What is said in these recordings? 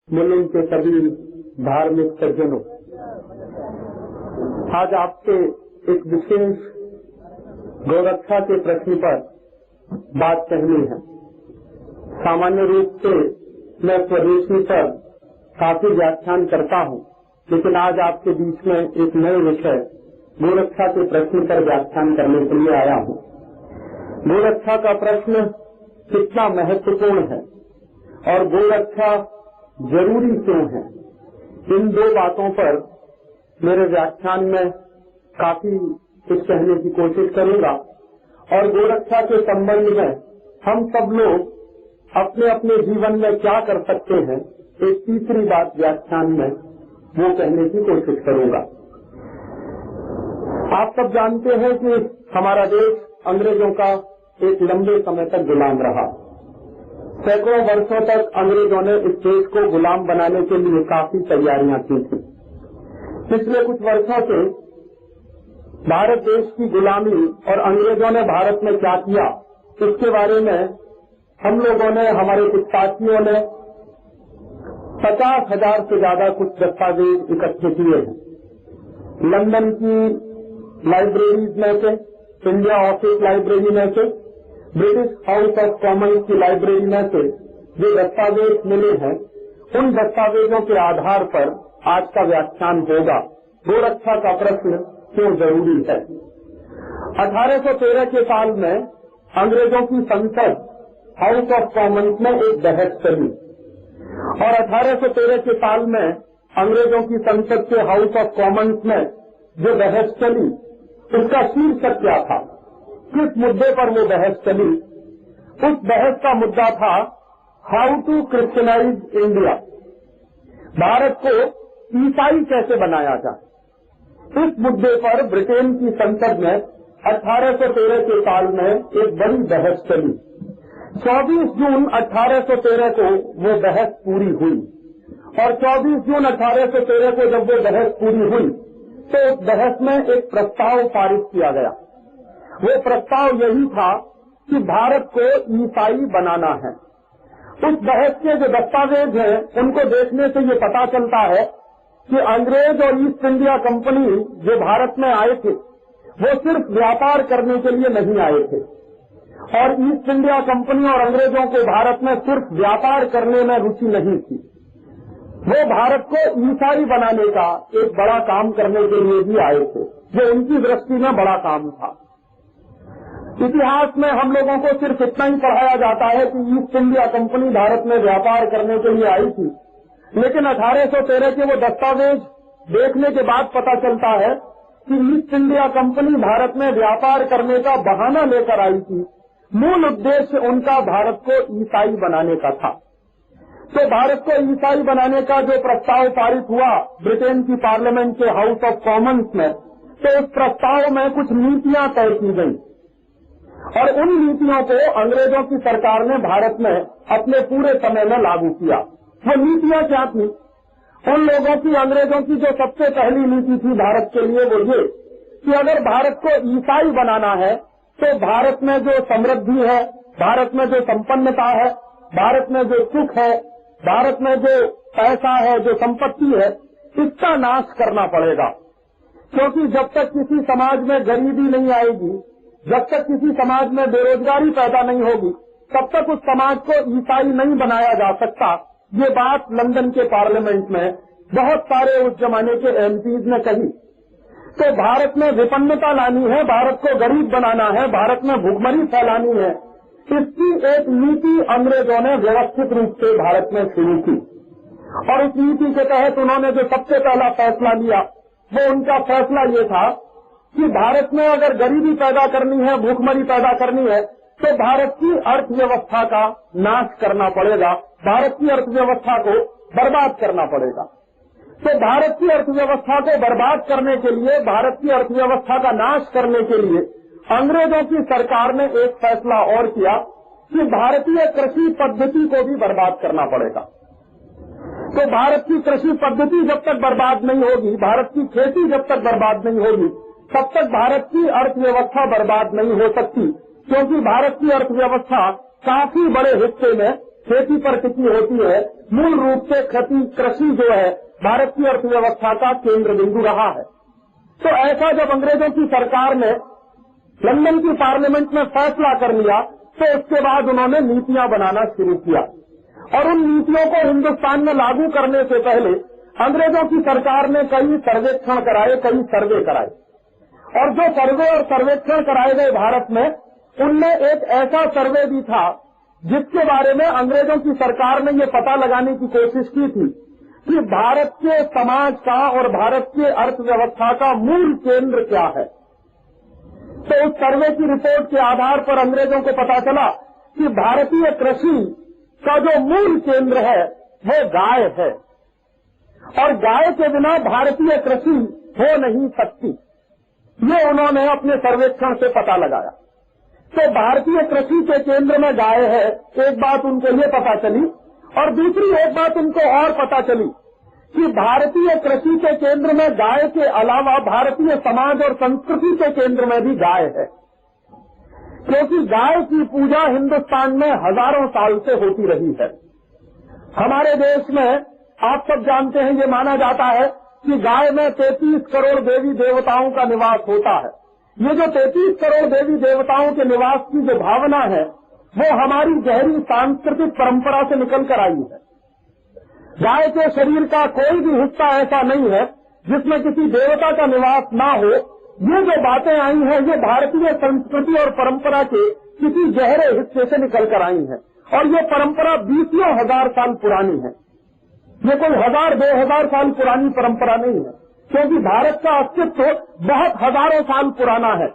मुलुंड के सभी धार्मिक सज्जनों, आज आपसे एक विशेष गौरक्षा के प्रश्न पर बात कहनी है। सामान्य रूप से मैं स्वदेशी पर काफी व्याख्यान करता हूँ, लेकिन आज आपके बीच में एक नए विषय गौरक्षा के प्रश्न पर व्याख्यान करने के लिए आया हूँ। गौरक्षा का प्रश्न कितना महत्वपूर्ण है और गौरक्षा जरूरी क्यों है, इन दो बातों पर मेरे व्याख्यान में काफी कुछ कहने की कोशिश करूंगा। और गौरक्षा के संबंध में हम सब लोग अपने अपने जीवन में क्या कर सकते हैं, एक तीसरी बात व्याख्यान में वो कहने की कोशिश करूंगा। आप सब जानते हैं कि हमारा देश अंग्रेजों का एक लंबे समय तक गुलाम रहा। सैकड़ों वर्षों तक अंग्रेजों ने इस देश को गुलाम बनाने के लिए काफी तैयारियां की थी। पिछले कुछ वर्षों से भारत देश की गुलामी और अंग्रेजों ने भारत में क्या किया, इसके बारे में हम लोगों ने, हमारे कुछ साथियों ने 50,000 से ज्यादा कुछ दस्तावेज इकट्ठे किए हैं। लंदन की लाइब्रेरीज में से, इंडिया ऑफिस लाइब्रेरी में से, ब्रिटिश हाउस ऑफ कॉमन्स की लाइब्रेरी में से जो दस्तावेज मिले हैं, उन दस्तावेजों के आधार पर आज का व्याख्यान होगा। गौरक्षा का प्रश्न क्यों जरूरी है। 1813 के साल में अंग्रेजों की संसद हाउस ऑफ कॉमन्स में एक बहस चली और 1813 के साल में अंग्रेजों की संसद के हाउस ऑफ कॉमन्स में जो बहस चली, उसका शीर्षक क्या था, किस मुद्दे पर वो बहस चली। उस बहस का मुद्दा था how to Christianise India, Bharat को ईसाई कैसे बनाया जाए। इस मुद्दे पर ब्रिटेन की संसद में 1813 के साल में एक बड़ी बहस चली। 24 जून 1813 को वो बहस पूरी हुई और 24 जून 1813 को जब वो बहस पूरी हुई तो उस बहस में एक प्रस्ताव पारित किया गया। वो प्रस्ताव यही था कि भारत को ईसाई बनाना है। उस बहस के जो दस्तावेज हैं, उनको देखने से ये पता चलता है कि अंग्रेज और ईस्ट इंडिया कंपनी जो भारत में आए थे, वो सिर्फ व्यापार करने के लिए नहीं आए थे और ईस्ट इंडिया कंपनी और अंग्रेजों को भारत में सिर्फ व्यापार करने में रुचि नहीं थी। वो भारत को ईसाई बनाने का एक बड़ा काम करने के लिए भी आए थे, जो उनकी दृष्टि में बड़ा काम था। इतिहास में हम लोगों को सिर्फ इतना ही पढ़ाया जाता है कि ईस्ट इंडिया कंपनी भारत में व्यापार करने के लिए आई थी, लेकिन 1813 के वो दस्तावेज देखने के बाद पता चलता है कि ईस्ट इंडिया कंपनी भारत में व्यापार करने का बहाना लेकर आई थी। मूल उद्देश्य उनका भारत को ईसाई बनाने का था। तो भारत को ईसाई बनाने का जो प्रस्ताव पारित हुआ ब्रिटेन की पार्लियामेंट के हाउस ऑफ कॉमन्स में, तो उस प्रस्ताव में कुछ नीतियां तय की गई और उन नीतियों को अंग्रेजों की सरकार ने भारत में अपने पूरे समय में लागू किया। वो नीतियां क्या थी? उन लोगों की, अंग्रेजों की जो सबसे पहली नीति थी भारत के लिए, वो ये कि अगर भारत को ईसाई बनाना है तो भारत में जो समृद्धि है, भारत में जो संपन्नता है, भारत में जो सुख है, भारत में जो पैसा है, जो संपत्ति है, इसका नाश करना पड़ेगा। क्योंकि जब तक किसी समाज में गरीबी नहीं आएगी, जब तक किसी समाज में बेरोजगारी पैदा नहीं होगी, तब तक उस समाज को ईसाई नहीं बनाया जा सकता। ये बात लंदन के पार्लियामेंट में बहुत सारे उस जमाने के एमपीज ने कही। तो भारत में विपन्नता लानी है, भारत को गरीब बनाना है, भारत में भुखमरी फैलानी है, इसकी एक नीति अंग्रेजों ने व्यवस्थित रूप से भारत में शुरू की। और उस नीति के तहत उन्होंने जो सबसे पहला फैसला लिया, वो उनका फैसला ये था कि भारत में अगर गरीबी पैदा करनी है, भूखमरी पैदा करनी है, तो भारत की अर्थव्यवस्था का नाश करना पड़ेगा, भारत की अर्थव्यवस्था को बर्बाद करना पड़ेगा। तो भारत की अर्थव्यवस्था को बर्बाद करने के लिए, भारत की अर्थव्यवस्था का नाश करने के लिए अंग्रेजों की सरकार ने एक फैसला और किया कि भारतीय कृषि पद्धति को भी बर्बाद करना पड़ेगा। तो भारत की कृषि पद्धति जब तक बर्बाद नहीं होगी, भारत की खेती जब तक बर्बाद नहीं होगी, तब तक भारत की अर्थव्यवस्था बर्बाद नहीं हो सकती, क्योंकि भारत की अर्थव्यवस्था काफी बड़े हिस्से में खेती पर टिकी होती है। मूल रूप से कृषि जो है भारत की अर्थव्यवस्था का केंद्र बिंदु रहा है। तो ऐसा जब अंग्रेजों की सरकार ने लंदन की पार्लियामेंट में फैसला कर लिया तो उसके बाद उन्होंने नीतियां बनाना शुरू किया और उन नीतियों को हिंदुस्तान में लागू करने से पहले अंग्रेजों की सरकार ने कई सर्वेक्षण कराए, कई सर्वे कराए और जो सर्वे और सर्वेक्षण कराए गए भारत में, उनमें एक ऐसा सर्वे भी था जिसके बारे में अंग्रेजों की सरकार ने ये पता लगाने की कोशिश की थी कि भारत के समाज का और भारत के अर्थव्यवस्था का मूल केंद्र क्या है। तो उस सर्वे की रिपोर्ट के आधार पर अंग्रेजों को पता चला कि भारतीय कृषि का जो मूल केंद्र है वो गाय है और गाय के बिना भारतीय कृषि हो नहीं सकती। ये उन्होंने अपने सर्वेक्षण से पता लगाया। तो भारतीय कृषि के केंद्र में गाय है, एक बात उनको ये पता चली और दूसरी एक बात उनको और पता चली कि भारतीय कृषि के केंद्र में गाय के अलावा भारतीय समाज और संस्कृति के केंद्र में भी गाय है, क्योंकि गाय की पूजा हिंदुस्तान में हजारों साल से होती रही है। हमारे देश में आप सब जानते हैं, ये माना जाता है कि गाय में 33 करोड़ देवी देवताओं का निवास होता है। ये जो 33 करोड़ देवी देवताओं के निवास की जो भावना है वो हमारी गहरी सांस्कृतिक परंपरा से निकल कर आई है। गाय के शरीर का कोई भी हिस्सा ऐसा नहीं है जिसमें किसी देवता का निवास ना हो। ये जो बातें आई हैं ये भारतीय संस्कृति और परंपरा के किसी गहरे हिस्से से निकल कर आई हैं और ये परंपरा 20 हजार साल पुरानी है। ये कोई 1000-2000 साल पुरानी परंपरा नहीं है, क्योंकि भारत का अस्तित्व बहुत हजारों साल पुराना है।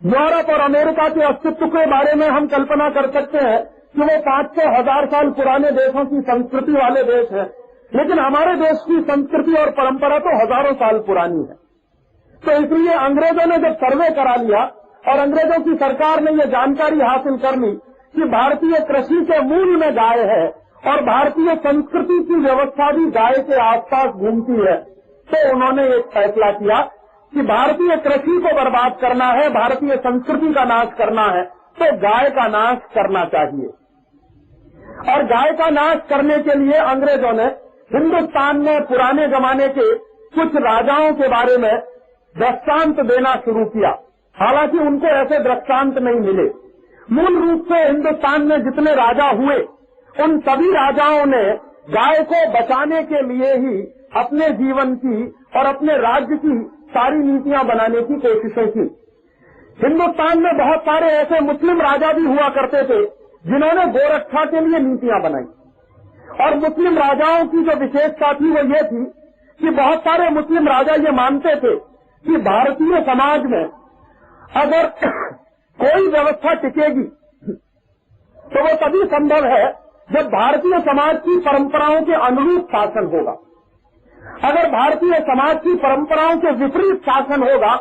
यूरोप और अमेरिका के अस्तित्व के बारे में हम कल्पना कर सकते हैं कि वो 500-1000 साल पुराने देशों की संस्कृति वाले देश हैं, लेकिन हमारे देश की संस्कृति और परंपरा तो हजारों साल पुरानी है। तो इसलिए अंग्रेजों ने जब सर्वे करा लिया और अंग्रेजों की सरकार ने ये जानकारी हासिल कर ली कि भारतीय कृषि के मूल में गाय है और भारतीय संस्कृति की व्यवस्था भी गाय के आसपास घूमती है, तो उन्होंने एक फैसला किया कि भारतीय कृषि को बर्बाद करना है, भारतीय संस्कृति का नाश करना है, तो गाय का नाश करना चाहिए। और गाय का नाश करने के लिए अंग्रेजों ने हिंदुस्तान में पुराने जमाने के कुछ राजाओं के बारे में दृष्टांत देना शुरू किया। हालांकि उनको ऐसे दृष्टांत नहीं मिले। मूल रूप से हिंदुस्तान में जितने राजा हुए उन सभी राजाओं ने गाय को बचाने के लिए ही अपने जीवन की और अपने राज्य की सारी नीतियां बनाने की कोशिशें की। हिंदुस्तान में बहुत सारे ऐसे मुस्लिम राजा भी हुआ करते थे जिन्होंने गोरक्षा के लिए नीतियां बनाई। और मुस्लिम राजाओं की जो विशेषता थी वो ये थी कि बहुत सारे मुस्लिम राजा ये मानते थे कि भारतीय समाज में अगर कोई व्यवस्था टिकेगी तो वो तभी संभव है जब भारतीय समाज की परंपराओं के अनुरूप शासन होगा। अगर भारतीय समाज की परंपराओं के विपरीत शासन होगा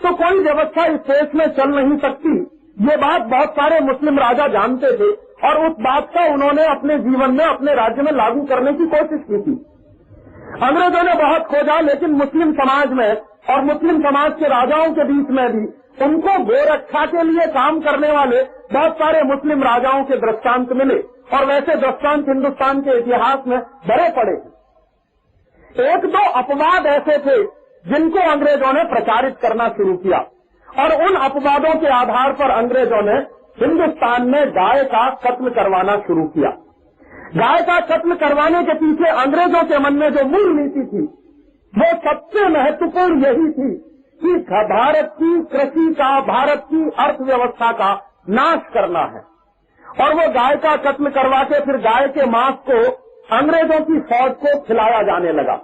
तो कोई व्यवस्था इस देश में चल नहीं सकती। ये बात बहुत सारे मुस्लिम राजा जानते थे और उस बात का उन्होंने अपने जीवन में, अपने राज्य में लागू करने की कोशिश की थी। अंग्रेजों ने बहुत खोजा, लेकिन मुस्लिम समाज में और मुस्लिम समाज के राजाओं के बीच में भी उनको गोरक्षा के लिए काम करने वाले बहुत सारे मुस्लिम राजाओं के दृष्टांत मिले और वैसे दृष्टांत हिंदुस्तान के इतिहास में भरे पड़े। एक दो अपवाद ऐसे थे जिनको अंग्रेजों ने प्रचारित करना शुरू किया और उन अपवादों के आधार पर अंग्रेजों ने हिंदुस्तान में गाय का कत्ल करवाना शुरू किया। गाय का कत्ल करवाने के पीछे अंग्रेजों के मन में जो मूल नीति थी वो सबसे महत्वपूर्ण यही थी कि भारत की कृषि का, भारत की अर्थव्यवस्था का नाश करना है। और वो गाय का कत्ल करवा के फिर गाय के मांस को अंग्रेजों की फौज को खिलाया जाने लगा।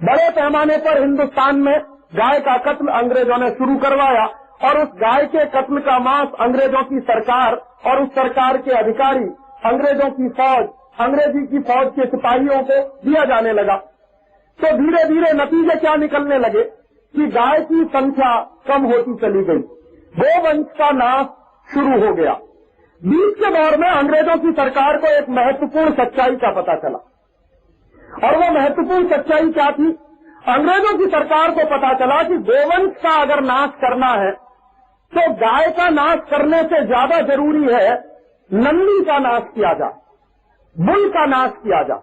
बड़े पैमाने पर हिंदुस्तान में गाय का कत्ल अंग्रेजों ने शुरू करवाया और उस गाय के कत्ल का मांस अंग्रेजों की सरकार और उस सरकार के अधिकारी, अंग्रेजों की फौज, अंग्रेजी की फौज के सिपाहियों को दिया जाने लगा। तो धीरे धीरे नतीजे क्या निकलने लगे कि गाय की संख्या कम होती चली गई, गोवंश का नाश शुरू हो गया। बीच के दौर में अंग्रेजों की सरकार को एक महत्वपूर्ण सच्चाई का पता चला और वो महत्वपूर्ण सच्चाई क्या थी? अंग्रेजों की सरकार को पता चला कि गोवंश का अगर नाश करना है तो गाय का नाश करने से ज्यादा जरूरी है नंदी का नाश किया जाए। बुल का नाश किया जाए,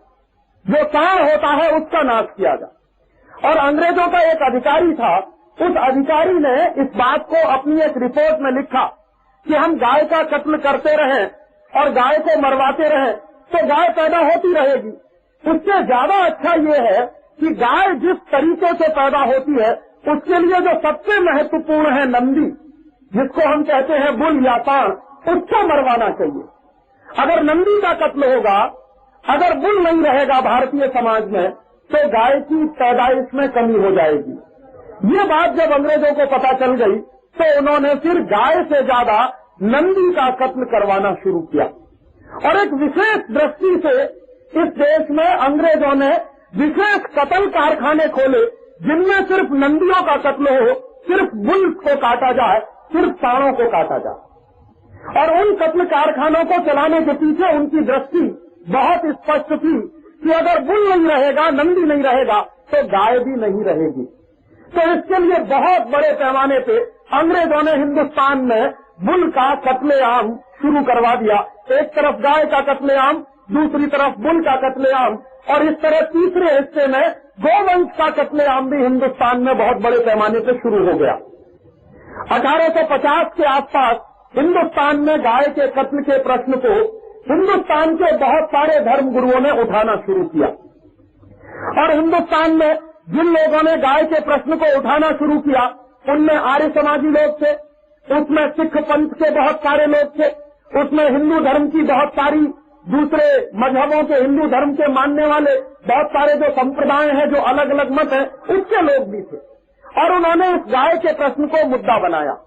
जो सांड होता है उसका नाश किया जाए। और अंग्रेजों का एक अधिकारी था, उस अधिकारी ने इस बात को अपनी एक रिपोर्ट में लिखा कि हम गाय का कत्ल करते रहें और गाय को मरवाते रहें तो गाय पैदा होती रहेगी। उससे ज्यादा अच्छा ये है कि गाय जिस तरीके से पैदा होती है उसके लिए जो सबसे महत्वपूर्ण है नंदी, जिसको हम कहते हैं बुल या सांड, उसको मरवाना चाहिए। अगर नंदी का कत्ल होगा, अगर बुल नहीं रहेगा भारतीय समाज में, तो गाय की पैदाइश में कमी हो जाएगी। ये बात जब अंग्रेजों को पता चल गई तो उन्होंने फिर गाय से ज्यादा नंदी का कत्ल करवाना शुरू किया। और एक विशेष दृष्टि से इस देश में अंग्रेजों ने विशेष कत्ल कारखाने खोले, जिनमें सिर्फ नंदियों का कत्ल हो, सिर्फ बुल को काटा जाए, सिर्फ सांडों को काटा जाए। और उन कत्ल कारखानों को चलाने के पीछे उनकी दृष्टि बहुत स्पष्ट थी कि अगर बुल नहीं रहेगा, नंदी नहीं रहेगा, तो गाय भी नहीं रहेगी। तो इसके लिए बहुत बड़े पैमाने पे अंग्रेजों ने हिंदुस्तान में बुल का कत्लेआम शुरू करवा दिया। एक तरफ गाय का कत्लेआम, दूसरी तरफ बुल का कत्लेआम, और इस तरह तीसरे हिस्से में गोवंश का कत्लेआम भी हिंदुस्तान में बहुत बड़े पैमाने पे शुरू हो गया। 1850 के आसपास हिंदुस्तान में गाय के कत्ल के प्रश्न को हिंदुस्तान के बहुत सारे धर्म गुरुओं ने उठाना शुरू किया। और हिंदुस्तान में जिन लोगों ने गाय के प्रश्न को उठाना शुरू किया उनमें आर्य समाजी लोग थे, उसमें सिख पंथ के बहुत सारे लोग थे, उसमें हिंदू धर्म की बहुत सारी दूसरे मजहबों के, हिंदू धर्म के मानने वाले बहुत सारे जो संप्रदाय हैं, जो अलग अलग मत हैं, उसके लोग भी थे। और उन्होंने इस गाय के प्रश्न को मुद्दा बनाया।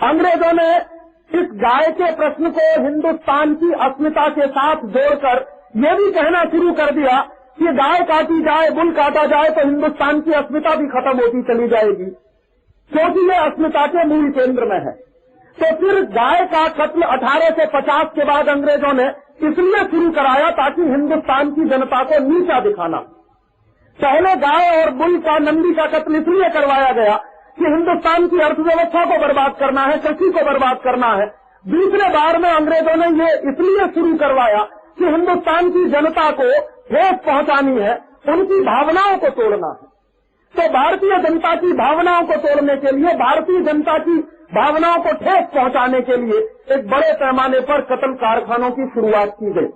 अंग्रेजों ने इस गाय के प्रश्न को हिंदुस्तान की अस्मिता के साथ जोड़कर ये भी कहना शुरू कर दिया कि गाय काटी जाए, बुल काटा जाए तो हिंदुस्तान की अस्मिता भी खत्म होती चली जाएगी, क्योंकि ये अस्मिता के मूल केंद्र में है। तो फिर गाय का कत्ल 1850 के बाद अंग्रेजों ने इसलिए शुरू कराया ताकि हिंदुस्तान की जनता को नीचा दिखाना। पहले गाय और बुल का, नंदी का कत्ल इसलिए करवाया गया कि हिंदुस्तान की अर्थव्यवस्था को बर्बाद करना है, कृषि को बर्बाद करना है। दूसरे बार में अंग्रेजों ने ये इसलिए शुरू करवाया कि हिंदुस्तान की जनता को ठेस पहुंचानी है, उनकी भावनाओं को तोड़ना है। तो भारतीय जनता की भावनाओं को तोड़ने के लिए, भारतीय जनता की भावनाओं को ठेस पहुंचाने के लिए एक बड़े पैमाने पर कत्ल कारखानों की शुरुआत की गई।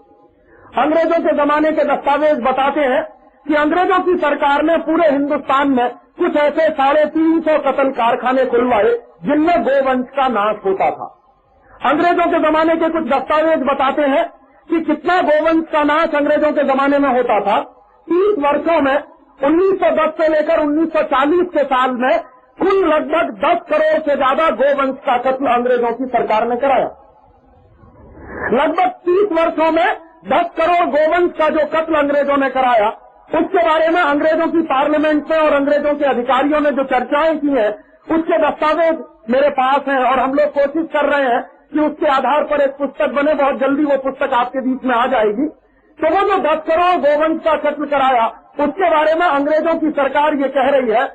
अंग्रेजों के जमाने के दस्तावेज बताते हैं कि अंग्रेजों की सरकार ने पूरे हिंदुस्तान में कुछ ऐसे 350 कत्ल कारखाने खुलवाए जिनमें गोवंश का नाश होता था। अंग्रेजों के जमाने के कुछ दस्तावेज बताते हैं कि कितना गोवंश का नाश अंग्रेजों के जमाने में होता था। 30 वर्षों में 1910 से लेकर 1940 के साल में कुल लगभग 10 करोड़ से ज्यादा गोवंश का कत्ल अंग्रेजों की सरकार ने कराया। लगभग 30 वर्षों में 10 करोड़ गोवंश का जो कत्ल अंग्रेजों ने कराया, उसके बारे में अंग्रेजों की पार्लियामेंट में और अंग्रेजों के अधिकारियों ने जो चर्चाएं की हैं, उसके दस्तावेज मेरे पास हैं और हम लोग कोशिश कर रहे हैं कि उसके आधार पर एक पुस्तक बने। बहुत जल्दी वो पुस्तक आपके बीच में आ जाएगी। तो वो जो 10 करोड़ गोवंश का कत्ल कराया, उसके बारे में अंग्रेजों की सरकार ये कह रही है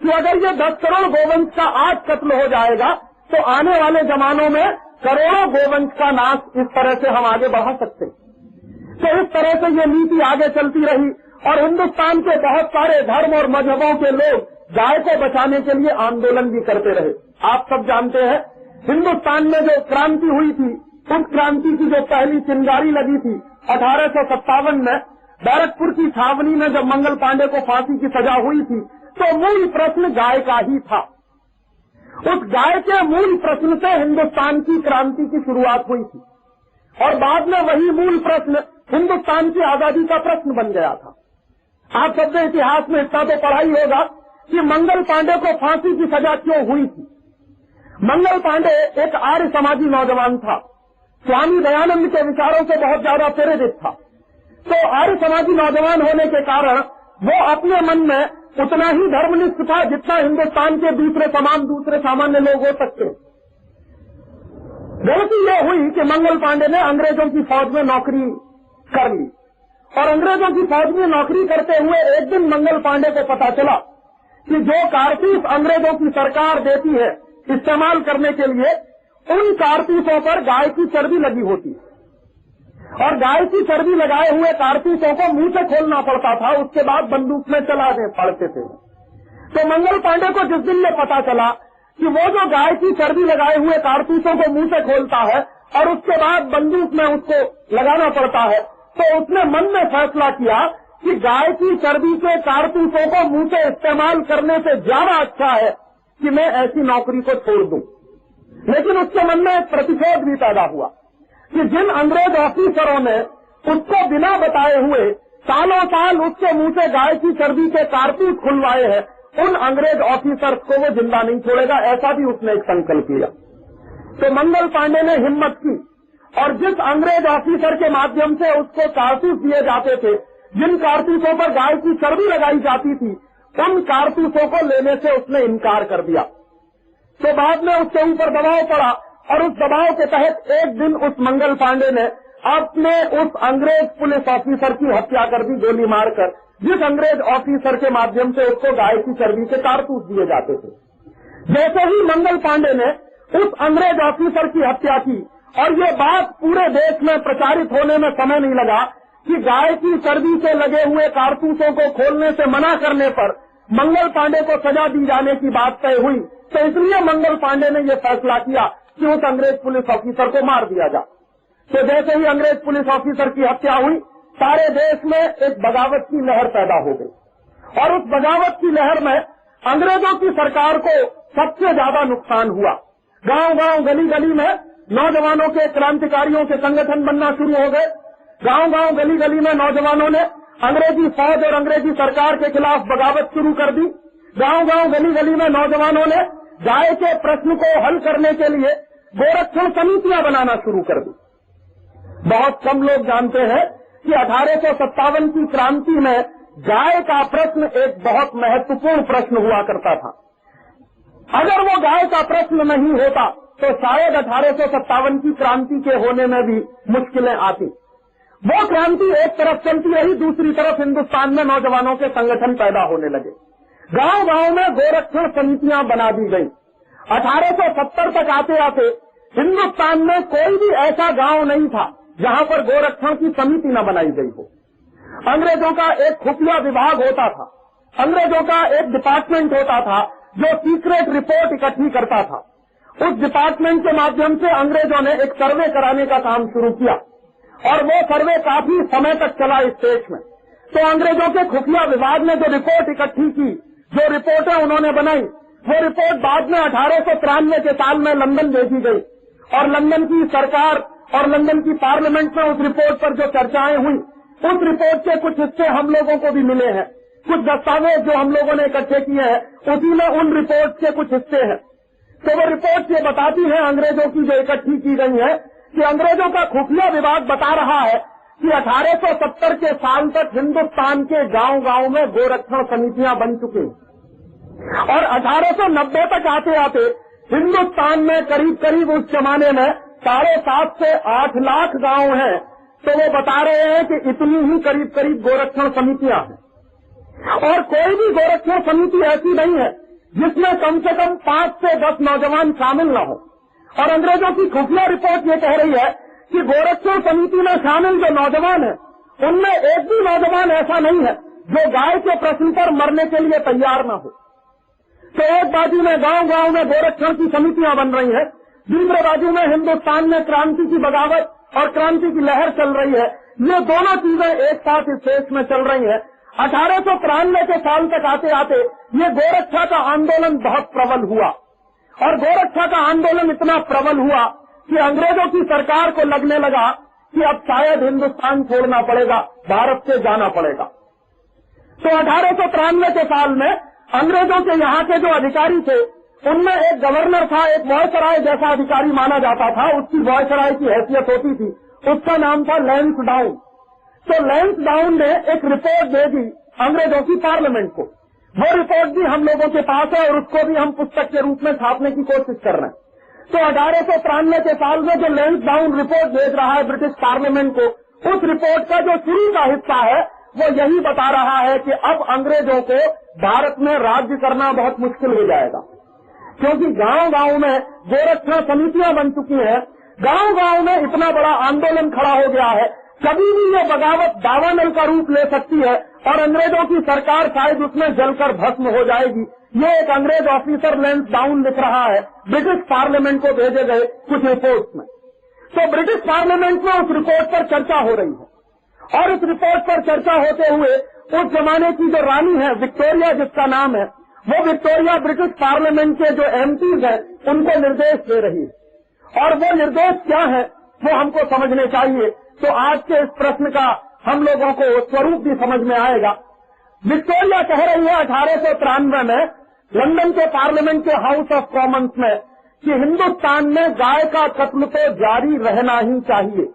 कि अगर ये 10 करोड़ गोवंश का आज कत्ल हो जाएगा तो आने वाले जमानों में करोड़ों गोवंश का नाश इस तरह से हम आगे बढ़ा सकते। तो इस तरह से ये नीति आगे चलती रही और हिंदुस्तान के बहुत सारे धर्म और मजहबों के लोग गाय को बचाने के लिए आंदोलन भी करते रहे। आप सब जानते हैं हिंदुस्तान में जो क्रांति हुई थी, उस क्रांति की जो पहली चिंगारी लगी थी 1857 में बैरकपुर की छावनी में जब मंगल पांडे को फांसी की सजा हुई थी, तो मूल प्रश्न गाय का ही था। उस गाय के मूल प्रश्न से हिंदुस्तान की क्रांति की शुरुआत हुई थी और बाद में वही मूल प्रश्न हिंदुस्तान की आजादी का प्रश्न बन गया था। आप सबने इतिहास में इतना तो पढ़ा ही होगा कि मंगल पांडे को फांसी की सजा क्यों हुई थी। मंगल पांडे एक आर्य समाजी नौजवान था, स्वामी दयानंद के विचारों से बहुत ज्यादा प्रेरित था। तो आर्य समाजी नौजवान होने के कारण वो अपने मन में उतना ही धर्मनिष्ठ था जितना हिंदुस्तान के दूसरे सामान्य लोग हो सकते। गलती ये हुई कि मंगल पांडे ने अंग्रेजों की फौज में नौकरी कर ली और अंग्रेजों की फौज में नौकरी करते हुए एक दिन मंगल पांडे को पता चला कि जो कारतूस अंग्रेजों की सरकार देती है इस्तेमाल करने के लिए, उन कारतूसों पर गाय की चर्बी लगी होती है और गाय की चर्बी लगाए हुए कारतूसों को मुंह से खोलना पड़ता था, उसके बाद बंदूक में चला दे पड़ते थे। तो मंगल पांडे को जिस दिन ये पता चला कि वो जो गाय की चर्बी लगाए हुए कारतूसों को मुंह से खोलता है और उसके बाद बंदूक में उसको लगाना पड़ता है, तो उसने मन में फैसला किया कि गाय की चर्बी के कारतूसों को मुंह से इस्तेमाल करने से ज्यादा अच्छा है कि मैं ऐसी नौकरी को छोड़ दूं। लेकिन उसके मन में एक प्रतिशोध भी पैदा हुआ कि जिन अंग्रेज ऑफिसरों ने उसको बिना बताए हुए सालों साल उसके मुंह से गाय की चर्बी के कारतूस खुलवाए हैं, उन अंग्रेज ऑफिसर्स को वो जिंदा नहीं छोड़ेगा, ऐसा भी उसने एक संकल्प लिया। तो मंगल पांडे ने हिम्मत की और जिस अंग्रेज ऑफिसर के माध्यम से उसको कारतूस दिए जाते थे, जिन कारतूसों पर गाय की चर्बी लगाई जाती थी, उन कारतूसों को लेने से उसने इनकार कर दिया। तो बाद में उसके ऊपर दबाव पड़ा और उस दबाव के तहत एक दिन उस मंगल पांडे ने अपने उस अंग्रेज पुलिस ऑफिसर की हत्या कर दी, गोली मारकर, जिस अंग्रेज ऑफिसर के माध्यम से उसको गाय की चर्बी के कारतूस दिए जाते थे। जैसे ही मंगल पांडे ने उस अंग्रेज ऑफिसर की हत्या की और ये बात पूरे देश में प्रचारित होने में समय नहीं लगा कि गाय की चर्बी से लगे हुए कारतूसों को खोलने से मना करने पर मंगल पांडे को सजा दी जाने की बात तय हुई, तो इसलिए मंगल पांडे ने यह फैसला किया कि उस अंग्रेज पुलिस ऑफिसर को मार दिया जाए। तो जैसे ही अंग्रेज पुलिस ऑफिसर की हत्या हुई, सारे देश में एक बगावत की लहर पैदा हो गई और उस बगावत की लहर में अंग्रेजों की सरकार को सबसे ज्यादा नुकसान हुआ। गांव गांव गली गली में नौजवानों के, क्रांतिकारियों के संगठन बनना शुरू हो गए। गांव गांव गली गली में नौजवानों ने अंग्रेजी फौज और अंग्रेजी सरकार के खिलाफ बगावत शुरू कर दी। गांव गांव गली गली में नौजवानों ने गाय के प्रश्न को हल करने के लिए गोरक्षण समितियां बनाना शुरू कर दी। बहुत कम लोग जानते हैं कि 1857 की क्रांति में गाय का प्रश्न एक बहुत महत्वपूर्ण प्रश्न हुआ करता था। अगर वो गाय का प्रश्न नहीं होता तो शायद 1857 की क्रांति के होने में भी मुश्किलें आती। वो क्रांति एक तरफ चलती रही, दूसरी तरफ हिंदुस्तान में नौजवानों के संगठन पैदा होने लगे। गांव गांव में गोरक्षण समितियां बना दी गई। 1870 तक आते आते हिंदुस्तान में कोई भी ऐसा गांव नहीं था जहां पर गोरक्षण की समिति न बनाई गई हो। अंग्रेजों का एक खुफिया विभाग होता था, अंग्रेजों का एक डिपार्टमेंट होता था जो सीक्रेट रिपोर्ट इकट्ठी करता था। उस डिपार्टमेंट के माध्यम से अंग्रेजों ने एक सर्वे कराने का काम शुरू किया और वो सर्वे काफी समय तक चला इस देश में। तो अंग्रेजों के खुफिया विभाग ने जो रिपोर्ट इकट्ठी की, जो रिपोर्टें उन्होंने बनाई, वो रिपोर्ट बाद में 1893 के साल में लंदन भेजी गई और लंदन की सरकार और लंदन की पार्लियामेंट में उस रिपोर्ट पर जो चर्चाएं हुई, उस रिपोर्ट के कुछ हिस्से हम लोगों को भी मिले हैं। कुछ दस्तावेज जो हम लोगों ने इकट्ठे किए हैं, उसी में उन रिपोर्ट के कुछ हिस्से हैं। तो वो रिपोर्ट ये बताती है, अंग्रेजों की जो इकट्ठी की गई है, कि अंग्रेजों का खुफिया विभाग बता रहा है कि 1870 के साल तक हिंदुस्तान के गांव गांव में गोरक्षण समितियां बन चुकी और 1890 तक आते आते हिंदुस्तान में करीब करीब उस जमाने में 7.5 से 8 लाख गांव हैं। तो वो बता रहे हैं कि इतनी ही करीब करीब गोरक्षण समितियां हैं और कोई भी गोरक्षण समिति ऐसी नहीं है जिसमें कम से कम 5 से 10 नौजवान शामिल न हो। और अंग्रेजों की खुफिया रिपोर्ट ये कह रही है कि गोरक्षण समिति में शामिल जो नौजवान है, उनमें एक भी नौजवान ऐसा नहीं है जो गाय के प्रश्न पर मरने के लिए तैयार न हो। तो एक बाजू में गांव गांव में गोरक्षण की समितियां बन रही है, दूसरे बाजू में हिंदुस्तान में क्रांति की बगावत और क्रांति की लहर चल रही है। ये दोनों चीजें एक साथ इस देश में चल रही है। 1893 के साल तक आते आते ये गोरक्षा का आंदोलन बहुत प्रबल हुआ और गोरक्षा का आंदोलन इतना प्रबल हुआ कि अंग्रेजों की सरकार को लगने लगा कि अब शायद हिंदुस्तान छोड़ना पड़ेगा, भारत से जाना पड़ेगा। तो 1893 के साल में अंग्रेजों के यहाँ के जो अधिकारी थे, उनमें एक गवर्नर था, एक वॉयसराय जैसा अधिकारी माना जाता था, उसकी वॉयसराय की हैसियत होती थी, उसका नाम था लैंसडाउन। तो लैंसडाउन ने एक रिपोर्ट दे दी अंग्रेजों की पार्लियामेंट को। वो रिपोर्ट भी हम लोगों के पास है और उसको भी हम पुस्तक के रूप में छापने की कोशिश कर रहे हैं। तो 1893 के साल में जो लैंसडाउन रिपोर्ट भेज रहा है ब्रिटिश पार्लियामेंट को, उस रिपोर्ट का जो शुरू का हिस्सा है वो यही बता रहा है कि अब अंग्रेजों को भारत में राज्य करना बहुत मुश्किल हो जाएगा, क्योंकि गांव गांव में गोरक्षण समितियां बन चुकी हैं। गांव गांव में इतना बड़ा आंदोलन खड़ा हो गया है कभी भी ये बगावत दावानल का रूप ले सकती है और अंग्रेजों की सरकार शायद उसमें जलकर भस्म हो जाएगी। ये एक अंग्रेज ऑफिसर लैंसडाउन लिख रहा है ब्रिटिश पार्लियामेंट को भेजे गए कुछ रिपोर्ट में। तो ब्रिटिश पार्लियामेंट में उस रिपोर्ट पर चर्चा हो रही है और उस रिपोर्ट पर चर्चा होते हुए उस जमाने की जो रानी है विक्टोरिया जिसका नाम है, वो विक्टोरिया ब्रिटिश पार्लियामेंट के जो एमपीज हैं उनको निर्देश दे रही है और वो निर्देश क्या है वो हमको समझने चाहिए। तो आज के इस प्रश्न का हम लोगों को स्वरूप भी समझ में आएगा। विक्टोरिया कह रही है 1893 में लंदन के पार्लियामेंट के हाउस ऑफ कॉमन्स में कि हिंदुस्तान में गाय का कत्ल तो जारी रहना ही चाहिए।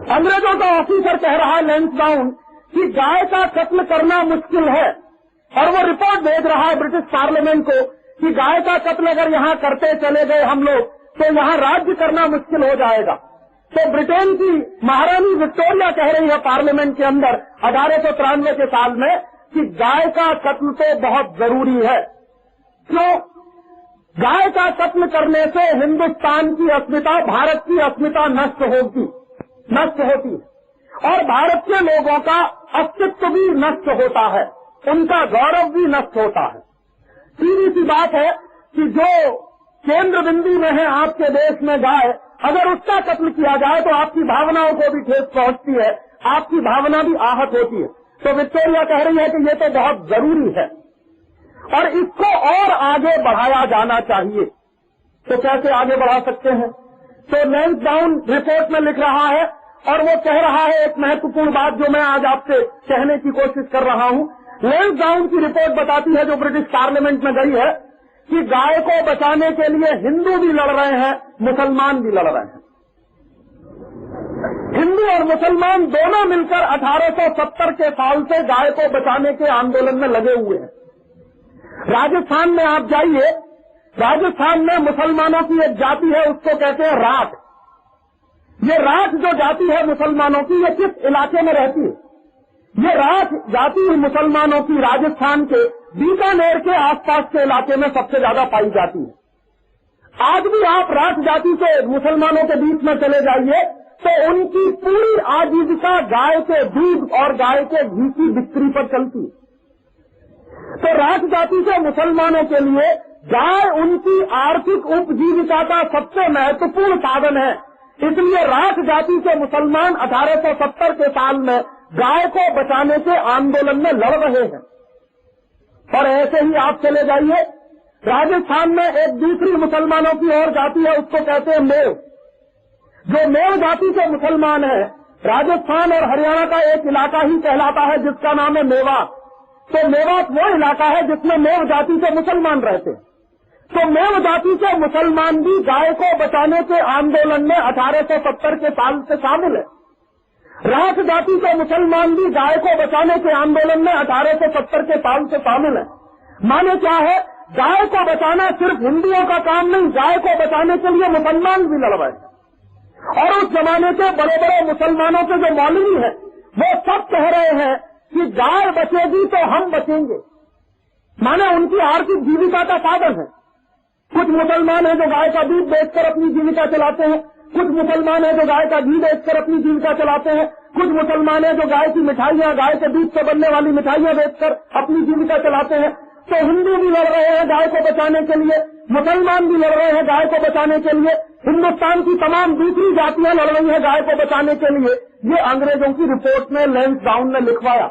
अंग्रेजों का ऑफिसर कह रहा है लैंसडाउन कि गाय का कत्ल करना मुश्किल है और वो रिपोर्ट भेज रहा है ब्रिटिश पार्लियामेंट को कि गाय का कत्ल अगर यहाँ करते चले गए हम लोग तो यहाँ राज्य करना मुश्किल हो जाएगा। तो ब्रिटेन की महारानी विक्टोरिया कह रही है पार्लियामेंट के अंदर 1893 के साल में कि गाय का कत्ल तो बहुत जरूरी है। क्यों? गाय का कत्ल करने से हिंदुस्तान की अस्मिता, भारत की अस्मिता नष्ट होती है और भारत के लोगों का अस्तित्व भी नष्ट होता है, उनका गौरव भी नष्ट होता है। सीधी सी बात है कि जो केंद्र बिंदु में है आपके देश में गाय, अगर उसका कत्ल किया जाए तो आपकी भावनाओं को भी ठेस पहुंचती है, आपकी भावना भी आहत होती है। तो विक्टोरिया कह रही है कि ये तो बहुत जरूरी है और इसको और आगे बढ़ाया जाना चाहिए। तो कैसे आगे बढ़ा सकते हैं? तो लैंसडाउन रिपोर्ट में लिख रहा है और वो कह रहा है एक महत्वपूर्ण बात जो मैं आज आपसे कहने की कोशिश कर रहा हूं। लैंसडाउन की रिपोर्ट बताती है जो ब्रिटिश पार्लियामेंट में गई है कि गाय को बचाने के लिए हिंदू भी लड़ रहे हैं, मुसलमान भी लड़ रहे हैं। हिंदू और मुसलमान दोनों मिलकर 1870 के साल से गाय को बचाने के आंदोलन में लगे हुए हैं। राजस्थान में आप जाइए, राजस्थान में मुसलमानों की एक जाति है, उसको कहते हैं राठ। ये राठ जो जाति है मुसलमानों की, ये किस इलाके में रहती है? ये राठ जाति मुसलमानों की राजस्थान के बीकानेर के आसपास के इलाके में सबसे ज्यादा पाई जाती है। आज भी आप राठ जाति के मुसलमानों के बीच में चले जाइए तो उनकी पूरी आजीविका गाय के दूध और गाय के घी की बिक्री पर चलती है। तो राठ जाति के मुसलमानों के लिए गाय उनकी आर्थिक उपजीविका का सबसे महत्वपूर्ण साधन है। इसलिए राठ जाति के मुसलमान 1870 के साल में गाय को बचाने के आंदोलन में लड़ रहे हैं। और ऐसे ही आप चले जाइए, राजस्थान में एक दूसरी मुसलमानों की और जाति है, उसको कहते हैं मेव। जो मेव जाति के मुसलमान है, राजस्थान और हरियाणा का एक इलाका ही कहलाता है जिसका नाम है मेवात। तो मेवात वो इलाका है जिसमें मेव जाति के मुसलमान रहते हैं। तो मेव जाति के मुसलमान भी गाय को बचाने के आंदोलन में 1870 के साल से शामिल है। राठ जाति के मुसलमान भी गाय को बचाने के आंदोलन में 1870 के साल से शामिल है। माने क्या है? गाय को बचाना सिर्फ हिंदुओं का काम नहीं, गाय को बचाने के लिए मुसलमान भी लड़ रहे हैं। और उस जमाने के बड़े बड़े मुसलमानों के जो मौलवी हैं वो सब कह रहे हैं कि गाय बचेगी तो हम बचेंगे। माने उनकी आर्थिक जीविका का साधन है। कुछ मुसलमान हैं जो गाय का दूध बेचकर अपनी जीविका चलाते हैं, कुछ मुसलमान हैं जो गाय का घी बेचकर अपनी जीविका चलाते हैं, कुछ मुसलमान हैं जो गाय की मिठाइयां, गाय के दूध से बनने वाली मिठाइयां बेचकर अपनी जीविका चलाते हैं। तो हिंदू भी लड़ रहे हैं गाय को बचाने के लिए, मुसलमान भी लड़ रहे हैं गाय को बचाने के लिए, हिंदुस्तान की तमाम दूसरी जातियां लड़ रही हैं गाय को बचाने के लिए। ये अंग्रेजों की रिपोर्ट में लैंसडाउन ने लिखवाया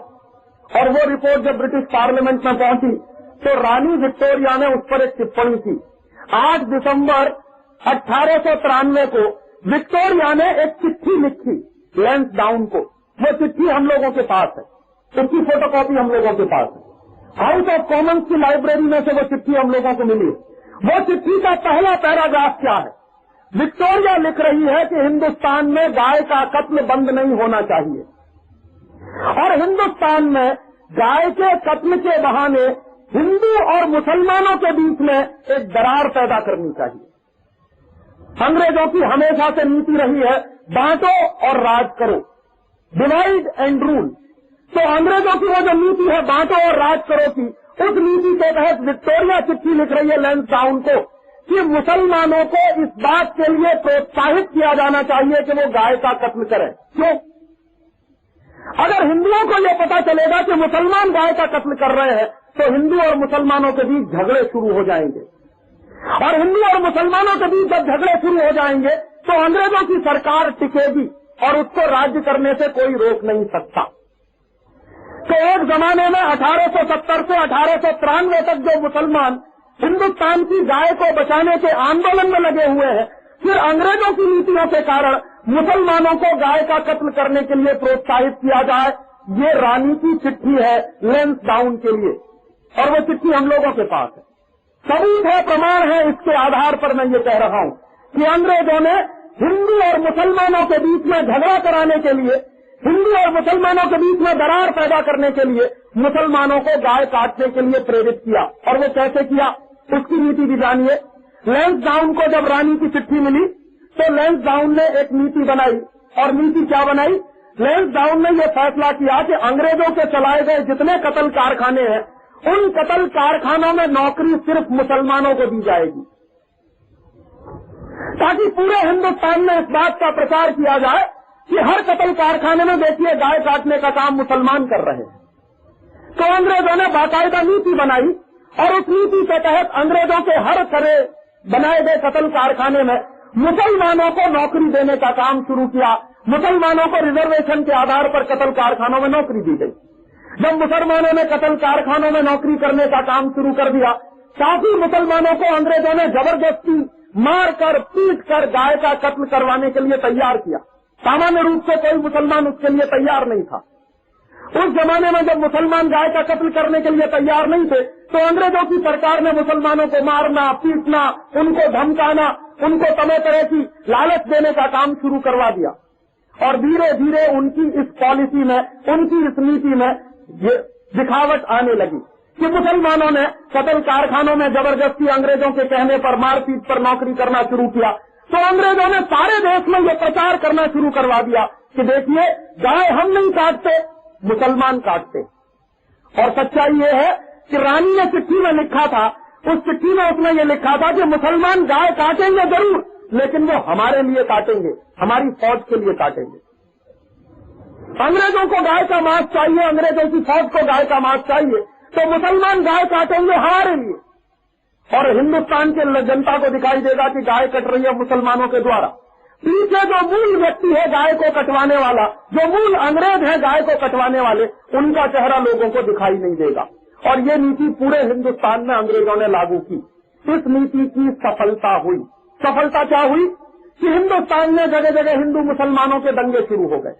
और वो रिपोर्ट जब ब्रिटिश पार्लियामेंट में पहुंची तो रानी विक्टोरिया ने उस पर एक टिप्पणी की। 8 दिसंबर 1893 को विक्टोरिया ने एक चिट्ठी लिखी लैंसडाउन को। वो चिट्ठी हम लोगों के पास है, उसकी फोटोकॉपी हम लोगों के पास है। हाउस ऑफ कॉमन्स की लाइब्रेरी में से वो चिट्ठी हम लोगों को मिली। वो चिट्ठी का पहला पैराग्राफ क्या है? विक्टोरिया लिख रही है कि हिंदुस्तान में गाय का कत्ल बंद नहीं होना चाहिए और हिंदुस्तान में गाय के कत्ल के बहाने हिंदू और मुसलमानों के बीच में एक दरार पैदा करनी चाहिए। अंग्रेजों की हमेशा से नीति रही है बांटो और राज करो, डिवाइड एंड रूल। तो अंग्रेजों की वो जो नीति है बांटो और राज करो की, उस नीति के तहत विक्टोरिया चिट्ठी लिख रही है लैंसडाउन को कि मुसलमानों को इस बात के लिए प्रोत्साहित किया जाना चाहिए कि वो गाय का कत्ल करें। क्यों? अगर हिंदुओं को यह पता चलेगा कि मुसलमान गाय का कत्ल कर रहे हैं तो हिंदू और मुसलमानों के बीच झगड़े शुरू हो जाएंगे, और हिंदू और मुसलमानों के बीच जब झगड़े शुरू हो जाएंगे तो अंग्रेजों की सरकार टिकेगी और उसको राज्य करने से कोई रोक नहीं सकता। तो एक जमाने में 1870 से 1893 तक जो मुसलमान हिंदुस्तान की गाय को बचाने के आंदोलन में लगे हुए हैं, फिर अंग्रेजों की नीतियों के कारण मुसलमानों को गाय का कत्ल करने के लिए प्रोत्साहित किया जाए, ये रानी की चिट्ठी है लैंसडाउन के लिए, और वो चिट्ठी हम लोगों के पास है। सबूत है, प्रमाण है, इसके आधार पर मैं ये कह रहा हूं कि अंग्रेजों ने हिंदू और मुसलमानों के बीच में झगड़ा कराने के लिए, हिंदू और मुसलमानों के बीच में दरार पैदा करने के लिए मुसलमानों को गाय काटने के लिए प्रेरित किया। और वो कैसे किया, उसकी नीति भी जानिए। लैंसडाउन को जब रानी की चिट्ठी मिली तो लैंसडाउन ने एक नीति बनाई, और नीति क्या बनाई? लैंसडाउन ने यह फैसला किया कि अंग्रेजों के चलाए गए जितने कत्ल कारखाने हैं, उन कत्ल कारखानों में नौकरी सिर्फ मुसलमानों को दी जाएगी, ताकि पूरे हिंदुस्तान में इस बात का प्रचार किया जाए कि हर कत्ल कारखाने में देखिए गाय काटने का काम मुसलमान कर रहे हैं। तो अंग्रेजों ने बाकायदा नीति बनाई, और उस नीति के तहत अंग्रेजों के हर तरह बनाए गए कत्ल कारखाने में मुसलमानों को नौकरी देने का काम शुरू किया। मुसलमानों को रिजर्वेशन के आधार पर कत्ल कारखानों में नौकरी दी गई। जब मुसलमानों ने कत्ल कारखानों में नौकरी करने का काम शुरू कर दिया, काफी मुसलमानों को अंग्रेजों ने जबरदस्ती मारकर पीट कर गाय का कत्ल करवाने के लिए तैयार किया। सामान्य रूप से कोई मुसलमान उसके लिए तैयार नहीं था। उस जमाने में जब मुसलमान गाय का कत्ल करने के लिए तैयार नहीं थे तो अंग्रेजों की सरकार ने मुसलमानों को मारना, पीटना, उनको धमकाना, उनको तरह तरह की लालच देने का काम शुरू करवा दिया। और धीरे धीरे उनकी इस पॉलिसी में, उनकी इस नीति में ये दिखावट आने लगी कि मुसलमानों ने कत्ल कारखानों में जबरदस्ती अंग्रेजों के कहने पर मारपीट पर नौकरी करना शुरू किया। तो अंग्रेजों ने सारे देश में ये प्रचार करना शुरू करवा दिया कि देखिए, गाय हम नहीं काटते, मुसलमान काटते। और सच्चाई ये है कि रानी ने चिट्ठी में लिखा था, उस चिट्ठी में उसने ये लिखा था कि मुसलमान गाय काटेंगे जरूर, लेकिन वो हमारे लिए काटेंगे, हमारी फौज के लिए काटेंगे। अंग्रेजों को गाय का मांस चाहिए, अंग्रेजों की फौज को गाय का मांस चाहिए, तो मुसलमान गाय काटेंगे हमारे लिए। और हिंदुस्तान के जनता को दिखाई देगा कि गाय कट रही है मुसलमानों के द्वारा। पीछे जो मूल व्यक्ति है गाय को कटवाने वाला, जो मूल अंग्रेज है गाय को कटवाने वाले, उनका चेहरा लोगों को दिखाई नहीं देगा। और ये नीति पूरे हिंदुस्तान में अंग्रेजों ने लागू की। इस नीति की सफलता हुई। सफलता क्या हुई कि हिंदुस्तान में जगह जगह हिंदू मुसलमानों के दंगे शुरू हो गए।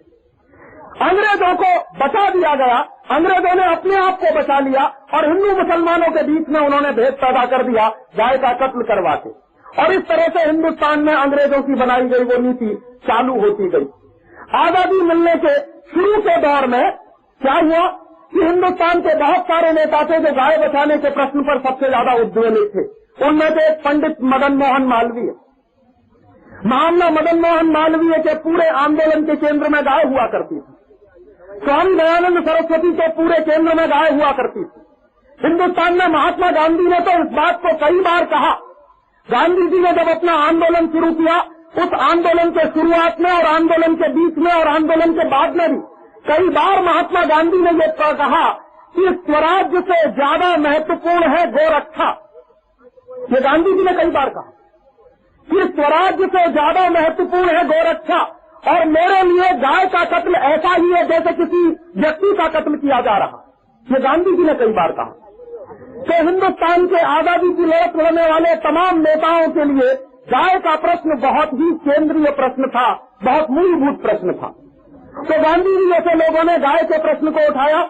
अंग्रेजों को बचा दिया गया, अंग्रेजों ने अपने आप को बचा लिया, और हिंदू मुसलमानों के बीच में उन्होंने भेद पैदा कर दिया गाय का कत्ल करवा के। और इस तरह से हिंदुस्तान में अंग्रेजों की बनाई गई वो नीति चालू होती गई। आजादी मिलने के शुरू के दौर में क्या हुआ कि हिंदुस्तान के बहुत सारे नेता थे जो गाय बचाने के प्रश्न पर सबसे ज्यादा उद्वेलित थे। उनमें से पंडित मदन मोहन मालवीय। महामना मदन मोहन मालवीय के पूरे आंदोलन के केंद्र में गाय हुआ करती थी। स्वामी दयानंद सरस्वती के पूरे केंद्र में गाय हुआ करती थी। हिंदुस्तान में महात्मा गांधी ने तो इस बात को कई बार कहा। गांधी जी ने जब अपना आंदोलन शुरू किया, उस आंदोलन के शुरुआत में और आंदोलन के बीच में और आंदोलन के बाद में भी कई बार महात्मा गांधी ने ये कहा कि स्वराज्य से ज्यादा महत्वपूर्ण है गोरक्षा। ये गांधी जी ने कई बार कहा कि स्वराज्य से ज्यादा महत्वपूर्ण है गोरक्षा, और मेरे लिए गाय का कत्ल ऐसा ही है जैसे किसी व्यक्ति का कत्ल किया जा रहा। ये गांधी जी ने कई बार कहा। तो हिंदुस्तान के आजादी की लड़त लड़ने वाले तमाम नेताओं के लिए गाय का प्रश्न बहुत ही केंद्रीय प्रश्न था, बहुत मूलभूत प्रश्न था। तो गांधी जी जैसे लोगों ने गाय के प्रश्न को उठाया,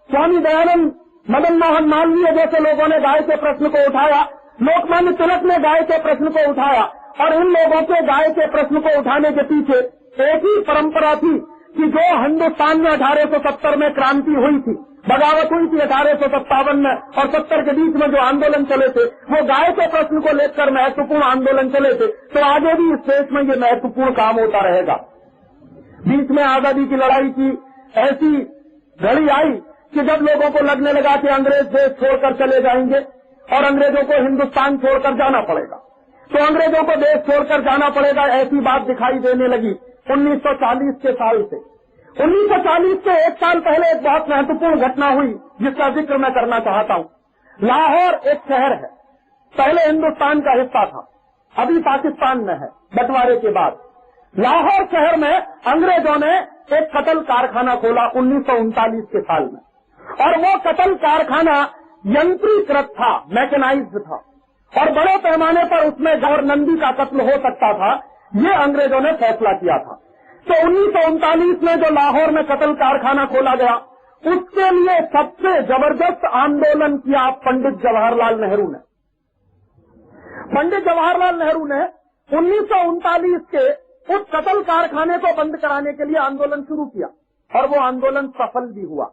स्वामी दयानंद, मदन मोहन मालवीय जैसे लोगों ने गाय के प्रश्न को उठाया, लोकमान्य तिलक ने गाय के प्रश्न को उठाया। और इन लोगों के गाय के प्रश्न को उठाने के पीछे एक ही परंपरा थी कि जो हिंदुस्तान में 1870 में क्रांति हुई थी, बगावत हुई थी 1857 में और 70 के बीच में जो आंदोलन चले थे, वो गाय के प्रश्न को लेकर महत्वपूर्ण आंदोलन चले थे। तो आगे भी इस देश में ये महत्वपूर्ण काम होता रहेगा। बीच में आजादी की लड़ाई की ऐसी घड़ी आई कि जब लोगों को लगने लगा कि अंग्रेज देश छोड़कर चले जाएंगे और अंग्रेजों को हिंदुस्तान छोड़कर जाना पड़ेगा। तो अंग्रेजों को देश छोड़कर जाना पड़ेगा, ऐसी बात दिखाई देने लगी 1940 के साल से। 1940 से एक साल पहले एक बहुत महत्वपूर्ण घटना हुई जिसका जिक्र मैं करना चाहता हूं। लाहौर एक शहर है, पहले हिंदुस्तान का हिस्सा था, अभी पाकिस्तान में है बंटवारे के बाद। लाहौर शहर में अंग्रेजों ने एक कतल कारखाना खोला 1939 के साल में, और वो कतल कारखाना यंत्रीकृत था, मैकेनाइज्ड था, और बड़े पैमाने पर उसमें गौर नंदी का कत्ल हो सकता था, ये अंग्रेजों ने फैसला किया था। तो 1939 में जो लाहौर में कतल कारखाना खोला गया, उसके लिए सबसे जबरदस्त आंदोलन किया पंडित जवाहरलाल नेहरू ने। पंडित जवाहरलाल नेहरू ने 1939 के उस कतल कारखाने को बंद कराने के लिए आंदोलन शुरू किया, और वो आंदोलन सफल भी हुआ।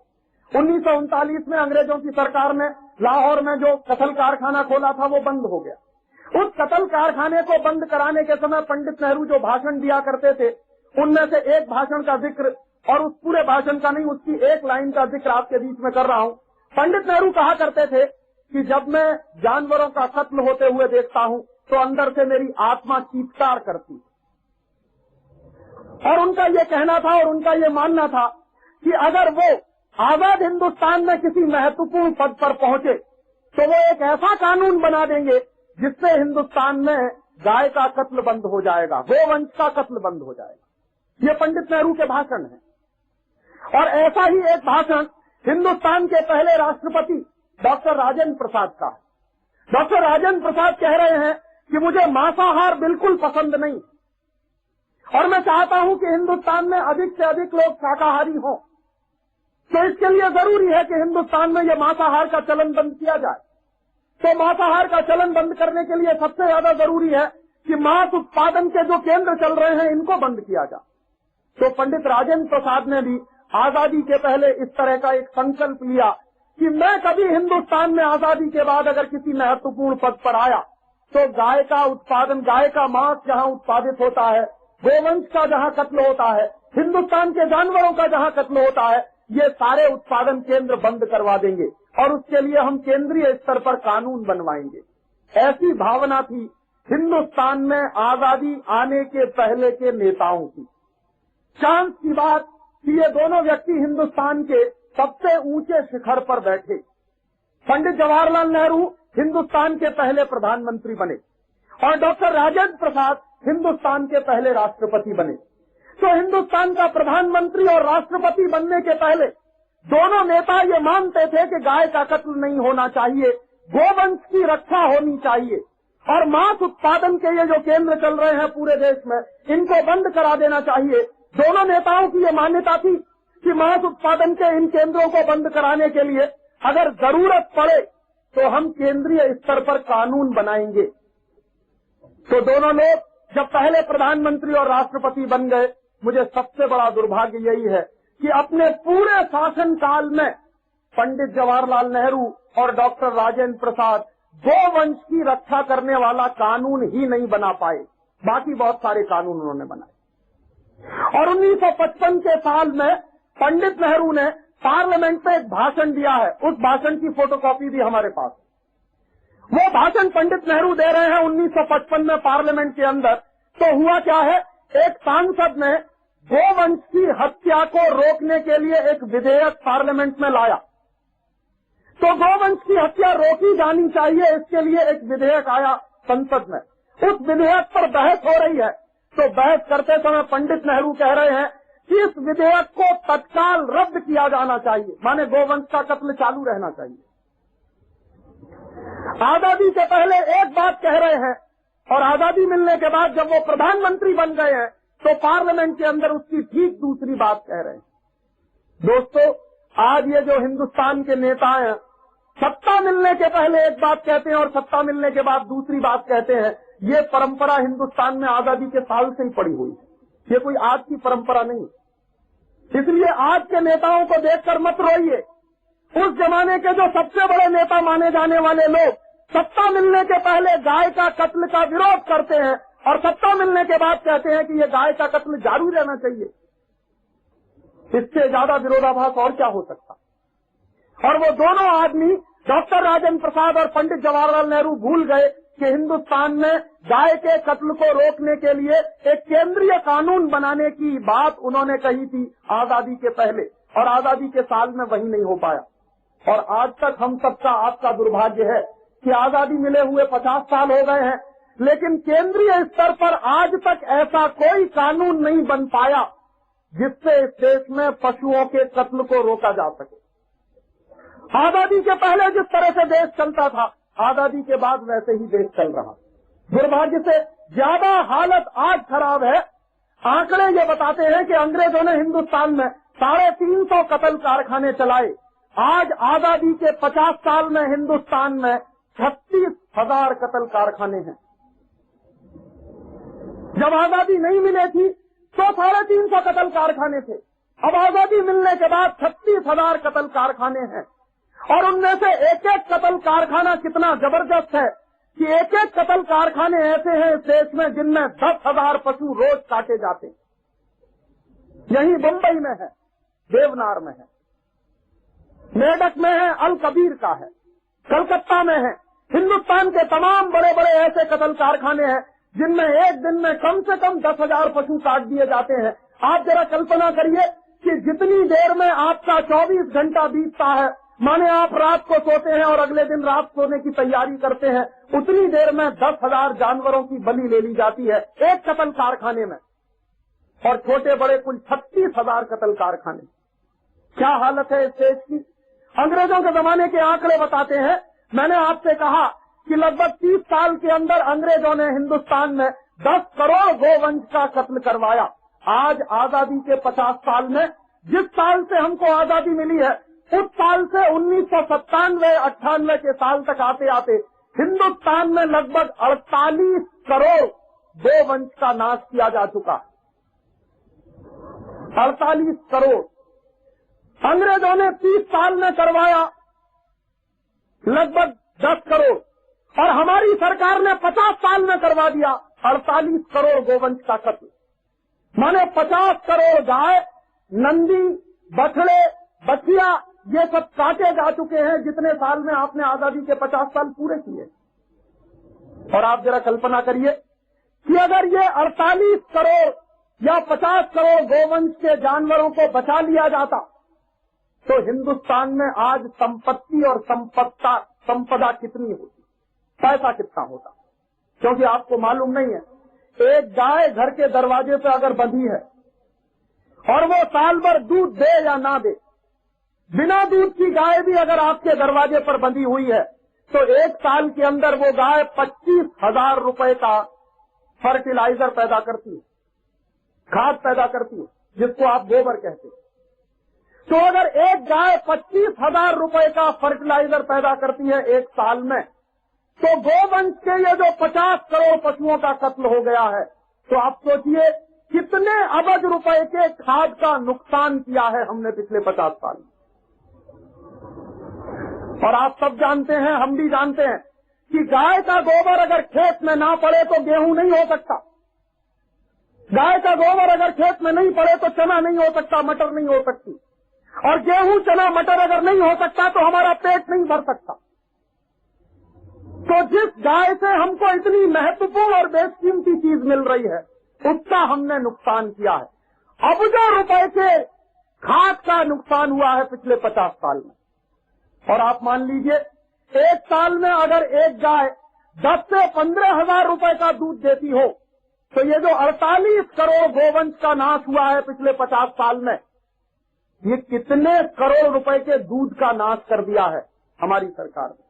1939 में अंग्रेजों की सरकार ने लाहौर में जो कतल कारखाना खोला था वो बंद हो गया। उस कतल कारखाने को बंद कराने के समय पंडित नेहरू जो भाषण दिया करते थे, उनमें से एक भाषण का जिक्र, और उस पूरे भाषण का नहीं, उसकी एक लाइन का जिक्र आपके बीच में कर रहा हूं। पंडित नेहरू कहा करते थे कि जब मैं जानवरों का कत्ल होते हुए देखता हूं तो अंदर से मेरी आत्मा चीत्कार करती। और उनका ये कहना था और उनका ये मानना था कि अगर वो आजाद हिंदुस्तान में किसी महत्वपूर्ण पद पर पहुंचे तो वो एक ऐसा कानून बना देंगे जिससे हिंदुस्तान में गाय का कत्ल बंद हो जाएगा, गोवंश का कत्ल बंद हो जाएगा। ये पंडित नेहरू के भाषण हैं। और ऐसा ही एक भाषण हिंदुस्तान के पहले राष्ट्रपति डॉक्टर राजेंद्र प्रसाद का है। डॉक्टर राजेंद्र प्रसाद कह रहे हैं कि मुझे मांसाहार बिल्कुल पसंद नहीं, और मैं चाहता हूं कि हिंदुस्तान में अधिक से अधिक लोग शाकाहारी हों, तो इसके लिए जरूरी है कि हिंदुस्तान में ये मांसाहार का चलन बंद किया जाए। तो मांसाहार का चलन बंद करने के लिए सबसे ज्यादा जरूरी है कि मांस उत्पादन के जो केंद्र चल रहे हैं इनको बंद किया जाए। तो पंडित राजेंद्र प्रसाद ने भी आजादी के पहले इस तरह का एक संकल्प लिया कि मैं कभी हिंदुस्तान में आजादी के बाद अगर किसी महत्वपूर्ण पद पर आया तो गाय का उत्पादन, गाय का मांस जहां उत्पादित होता है, गोवंश का जहां कत्ल होता है, हिंदुस्तान के जानवरों का जहां कत्ल होता है, ये सारे उत्पादन केंद्र बंद करवा देंगे, और उसके लिए हम केंद्रीय स्तर पर कानून बनवाएंगे। ऐसी भावना थी हिंदुस्तान में आजादी आने के पहले के नेताओं की। चांस की बात कि ये दोनों व्यक्ति हिंदुस्तान के सबसे ऊंचे शिखर पर बैठे। पंडित जवाहरलाल नेहरू हिंदुस्तान के पहले प्रधानमंत्री बने, और डॉक्टर राजेंद्र प्रसाद हिंदुस्तान के पहले राष्ट्रपति बने। तो हिंदुस्तान का प्रधानमंत्री और राष्ट्रपति बनने के पहले दोनों नेता ये मानते थे कि गाय का कत्ल नहीं होना चाहिए, गोवंश की रक्षा होनी चाहिए, और मांस उत्पादन के ये जो केंद्र चल रहे हैं पूरे देश में, इनको बंद करा देना चाहिए। दोनों नेताओं की ये मान्यता थी कि मांस उत्पादन के इन केंद्रों को बंद कराने के लिए अगर जरूरत पड़े तो हम केंद्रीय स्तर पर कानून बनाएंगे। तो दोनों लोग जब पहले प्रधानमंत्री और राष्ट्रपति बन गए, मुझे सबसे बड़ा दुर्भाग्य यही है कि अपने पूरे शासन काल में पंडित जवाहरलाल नेहरू और डॉक्टर राजेंद्र प्रसाद गोवंश की रक्षा करने वाला कानून ही नहीं बना पाए। बाकी बहुत सारे कानून उन्होंने बनाए। और 1955 के साल में पंडित नेहरू ने पार्लियामेंट में एक भाषण दिया है, उस भाषण की फोटोकॉपी भी हमारे पास। वो भाषण पंडित नेहरू दे रहे हैं 1955 में पार्लियामेंट के अंदर। तो हुआ क्या है, एक सांसद ने गोवंश की हत्या को रोकने के लिए एक विधेयक पार्लियामेंट में लाया। तो गोवंश की हत्या रोकी जानी चाहिए, इसके लिए एक विधेयक आया संसद में। उस विधेयक पर बहस हो रही है। तो बहस करते समय पंडित नेहरू कह रहे हैं कि इस विधेयक को तत्काल रद्द किया जाना चाहिए, माने गोवंश का कत्ल चालू रहना चाहिए। आजादी से पहले एक बात कह रहे हैं, और आजादी मिलने के बाद जब वो प्रधानमंत्री बन गए हैं तो पार्लियामेंट के अंदर उसकी ठीक दूसरी बात कह रहे हैं। दोस्तों, आज ये जो हिंदुस्तान के नेता हैं, सत्ता मिलने के पहले एक बात कहते हैं और सत्ता मिलने के बाद दूसरी बात कहते हैं। ये परंपरा हिंदुस्तान में आजादी के साल से ही पड़ी हुई है, ये कोई आज की परंपरा नहीं। इसलिए आज के नेताओं को देखकर मत रोइए। उस जमाने के जो सबसे बड़े नेता माने जाने वाले लोग सत्ता मिलने के पहले गाय का कत्ल का विरोध करते हैं, और सत्ता मिलने के बाद कहते हैं कि ये गाय का कत्ल जारी रहना चाहिए। इससे ज्यादा विरोधाभास और क्या हो सकता। और वो दोनों आदमी डॉक्टर राजेंद्र प्रसाद और पंडित जवाहरलाल नेहरू भूल गए कि हिंदुस्तान में गाय के कत्ल को रोकने के लिए एक केंद्रीय कानून बनाने की बात उन्होंने कही थी आजादी के पहले, और आजादी के साल में वही नहीं हो पाया। और आज तक हम सबका आपका दुर्भाग्य है कि आजादी मिले हुए 50 साल हो गए हैं, लेकिन केंद्रीय स्तर पर आज तक ऐसा कोई कानून नहीं बन पाया जिससे इस देश में पशुओं के कत्ल को रोका जा सके। आजादी के पहले जिस तरह से देश चलता था, आजादी के बाद वैसे ही देश चल रहा। दुर्भाग्य से ज्यादा हालत आज खराब है। आंकड़े ये बताते हैं कि अंग्रेजों ने हिंदुस्तान में 350 कत्ल कारखाने चलाए। आज आजादी के 50 साल में हिंदुस्तान में 36,000 कत्ल कारखाने हैं। जब आजादी नहीं मिली थी तो 350 कत्ल कारखाने थे। अब आजादी मिलने के बाद 36,000 कत्ल कारखाने हैं, और उनमें से एक एक कत्ल कारखाना कितना जबरदस्त है कि एक एक कत्ल कारखाने ऐसे हैं इस देश में जिनमें 10,000 पशु रोज काटे जाते। यही मुंबई में है, देवनार में है, मेडक में है, अल कबीर का है, कलकत्ता में है। हिंदुस्तान के तमाम बड़े बड़े ऐसे कत्ल कारखाने हैं जिनमें एक दिन में कम से कम 10,000 पशु काट दिए जाते हैं। आप जरा कल्पना करिए कि जितनी देर में आपका 24 घंटा बीतता है, माने आप रात को सोते हैं और अगले दिन रात सोने की तैयारी करते हैं, उतनी देर में 10,000 जानवरों की बलि ले ली जाती है एक कत्ल कारखाने में। और छोटे बड़े कुल 36,000 कत्ल कारखाने। क्या हालत है इस देश की। अंग्रेजों के जमाने के आंकड़े बताते हैं, मैंने आपसे कहा कि लगभग 30 साल के अंदर अंग्रेजों ने हिंदुस्तान में 10 करोड़ गोवंश का कत्ल करवाया। आज आजादी के 50 साल में, जिस साल से हमको आजादी मिली है, उस साल से 1997-98 के साल तक आते आते हिंदुस्तान में लगभग 48 करोड़ गोवंश का नाश किया जा चुका। 48 करोड़ अंग्रेजों ने 30 साल में करवाया लगभग 10 करोड़, और हमारी सरकार ने 50 साल में करवा दिया 48 करोड़ गोवंश का कत्ल। माने 50 करोड़ गाय, नंदी, बछड़े, बछिया ये सब काटे जा चुके हैं जितने साल में आपने आजादी के 50 साल पूरे किए। और आप जरा कल्पना करिए कि अगर ये 48 करोड़ या 50 करोड़ गोवंश के जानवरों को बचा लिया जाता तो हिंदुस्तान में आज संपत्ति और संपदा कितनी होती, पैसा कितना होता। क्योंकि आपको मालूम नहीं है, एक गाय घर के दरवाजे पर अगर बंधी है और वो साल भर दूध दे या ना दे, बिना दूध की गाय भी अगर आपके दरवाजे पर बंधी हुई है तो एक साल के अंदर वो गाय 25,000 रुपए का फर्टिलाइजर पैदा करती है, खाद पैदा करती है, जिसको आप गोबर कहते हैं। तो अगर एक गाय 25,000 रुपए का फर्टिलाइजर पैदा करती है एक साल में, तो गोवंश के ये जो 50 करोड़ पशुओं का कत्ल हो गया है, तो आप सोचिए कितने अरब रुपए के खाद का नुकसान किया है हमने पिछले 50 साल में। और आप सब जानते हैं, हम भी जानते हैं कि गाय का गोबर अगर खेत में ना पड़े तो गेहूं नहीं हो सकता। गाय का गोबर अगर खेत में नहीं पड़े तो चना नहीं हो सकता, मटर नहीं हो सकती, और गेहूं, चना, मटर अगर नहीं हो सकता तो हमारा पेट नहीं भर सकता। तो जिस गाय से हमको इतनी महत्वपूर्ण और बेशकीमती चीज मिल रही है, उसका हमने नुकसान किया है। अरबों रुपए के खाद का नुकसान हुआ है पिछले 50 साल में। और आप मान लीजिए एक साल में अगर एक गाय 10 से 15,000 रुपए का दूध देती हो, तो ये जो 48 करोड़ गोवंश का नाश हुआ है पिछले 50 साल में, ये कितने करोड़ रुपए के दूध का नाश कर दिया है हमारी सरकार ने।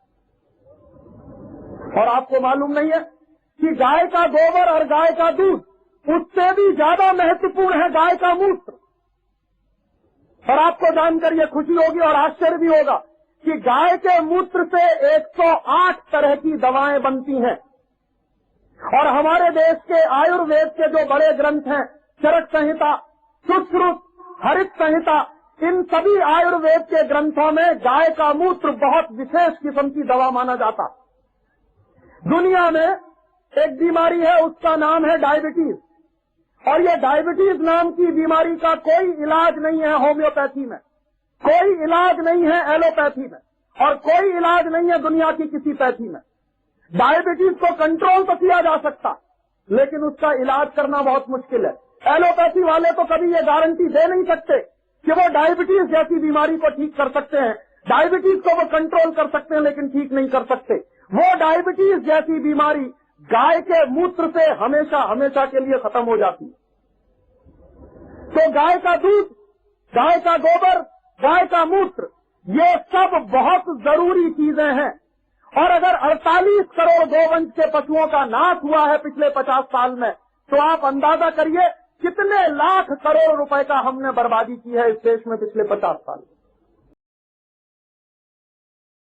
और आपको मालूम नहीं है कि गाय का गोबर और गाय का दूध, उससे भी ज्यादा महत्वपूर्ण है गाय का मूत्र। और आपको जानकर ये खुशी होगी और आश्चर्य भी होगा कि गाय के मूत्र से 108 तरह की दवाएं बनती हैं। और हमारे देश के आयुर्वेद के जो बड़े ग्रंथ हैं, चरक संहिता, सुश्रुत, हरित संहिता, इन सभी आयुर्वेद के ग्रंथों में गाय का मूत्र बहुत विशेष किस्म की दवा माना जाता। दुनिया में एक बीमारी है, उसका नाम है डायबिटीज, और ये डायबिटीज नाम की बीमारी का कोई इलाज नहीं है होम्योपैथी में, कोई इलाज नहीं है एलोपैथी में, और कोई इलाज नहीं है दुनिया की किसी पैथी में। डायबिटीज को कंट्रोल तो किया जा सकता, लेकिन उसका इलाज करना बहुत मुश्किल है। एलोपैथी वाले तो कभी ये गारंटी दे नहीं सकते कि वो डायबिटीज जैसी बीमारी को ठीक कर सकते हैं। डायबिटीज को वो कंट्रोल कर सकते हैं लेकिन ठीक नहीं कर सकते। वो डायबिटीज जैसी बीमारी गाय के मूत्र से हमेशा हमेशा के लिए खत्म हो जाती है। तो गाय का दूध, गाय का गोबर, गाय का मूत्र, ये सब बहुत जरूरी चीजें हैं। और अगर 48 करोड़ गोवंश के पशुओं का नाश हुआ है पिछले 50 साल में, तो आप अंदाजा करिए कितने लाख करोड़ रुपए का हमने बर्बादी की है इस देश में पिछले 50 साल में।